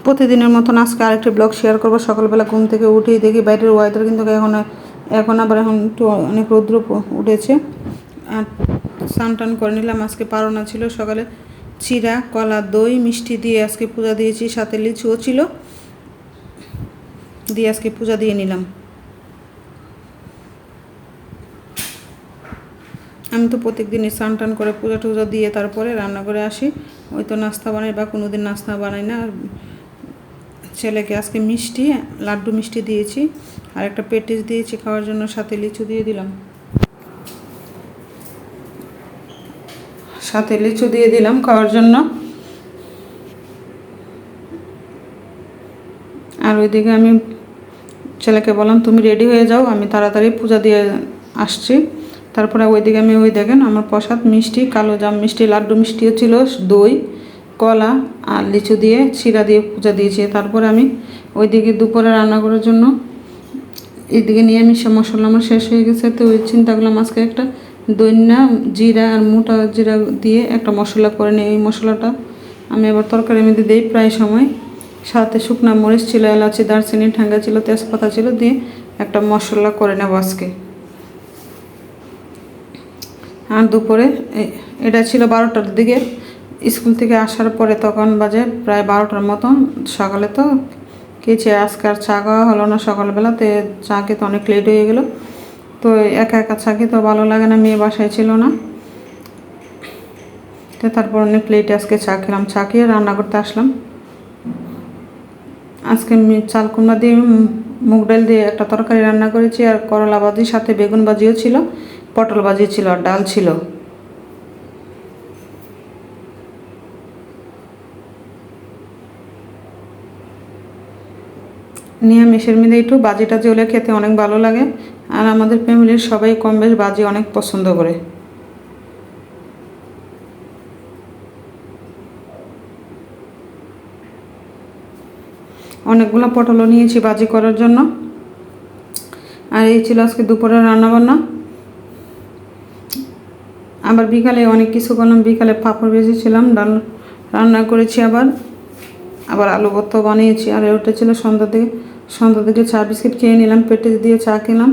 প্রতিদিনের মতন আজকে আরেকটি ব্লগ শেয়ার করবো। সকালবেলা ঘুম থেকে উঠেই দেখি বাইরের ওয়েদার কিন্তু এখন আবার একটু অনেক রৌদ্র উঠেছে। আর স্নান টান করে নিলাম। আজকে পারনা ছিল, সকালে চিড়া, কলা, দই, মিষ্টি দিয়ে আজকে পূজা দিয়েছি, সাথে লিচুও ছিল, দিয়ে আজকে পূজা দিয়ে নিলাম। আমি তো প্রত্যেক দিনই স্নান টান করে পূজা টুজা দিয়ে তারপরে রান্না করে আসি। ওই তো নাস্তা বানাই বা কোনো দিন নাস্তা বানাই না। ছেলেকে আজকে মিষ্টি, লাড্ডু মিষ্টি দিয়েছি আর একটা পেটিস দিয়েছি খাওয়ার জন্য, সাথে লিচু দিয়ে দিলাম। খাওয়ার জন্য। আর ওইদিকে আমি ছেলেকে বললাম তুমি রেডি হয়ে যাও, আমি তাড়াতাড়ি পূজা দিয়ে আসছি। তারপরে ওইদিকে আমি দেখেন আমার প্রসাদ মিষ্টি, কালো জাম মিষ্টি, লাড্ডু মিষ্টিও ছিল, দই, কলা আর লিচু দিয়ে চিড়া দিয়ে পূজা দিয়েছি। তারপরে আমি ওইদিকে দুপুরে রান্না করার জন্য এইদিকে নিরামিষ মশলা আমার শেষ হয়ে গেছে। তো ওই চিন্তা করলাম আজকে একটা দইনা জিরা আর মোটা জিরা দিয়ে একটা মশলা করে নিই। এই মশলাটা আমি আবার তরকারির মধ্যে দিই প্রায় সময়। সাথে শুকনা মরিচ ছিল, এলাচি, দারচিনি, ঠাঙ্গা ছিল, তেজপাতা ছিল, দিয়ে একটা মশলা করে নেব আজকে। আর দুপুরে এটা ছিল 12টার দিকে, স্কুল থেকে আসার পরে তখন বাজে প্রায় 12টার মতন। সকালে তো খেয়েছি, আজকে আর চা খাওয়া হলো না সকালবেলাতে, চা খেতে অনেক লেট হয়ে গেলো। তো একা একা চা খেতে ভালো লাগে না, মেয়ে বাসায় ছিল না। তো তারপর অনেক লেটে আজকে চা খেলাম, চা খেয়ে রান্না করতে আসলাম। আজকে চাল কুমড়া দিয়ে মুগ ডাল দিয়ে একটা তরকারি রান্না করেছি, আর করলা ভাজি, সাথে বেগুন ভাজিও ছিল, পটল ভাজি ছিল, আর ডাল ছিল। নিরামিষের মধ্যে একটু বাজিটা জ্বলে খেতে অনেক ভালো লাগে। আর আমাদের ফ্যামিলির সবাই কম বেশ বাজি অনেক পছন্দ করে। অনেকগুলো পটলও নিয়েছি বাজি করার জন্য। আর এই ছিল আজকে দুপুরে রান্নাবান্না। আবার বিকালে অনেক কিছু করলাম, বিকালে পাঁপড় ভেজেছিলাম, ডাল রান্না করেছি, আবার আলু ভর্তা বানিয়েছি। আর ওটা ছিল সন্ধ্যার দিকে চা বিস্কিট খেয়ে নিলাম, পেটে দিয়ে চা খেলাম।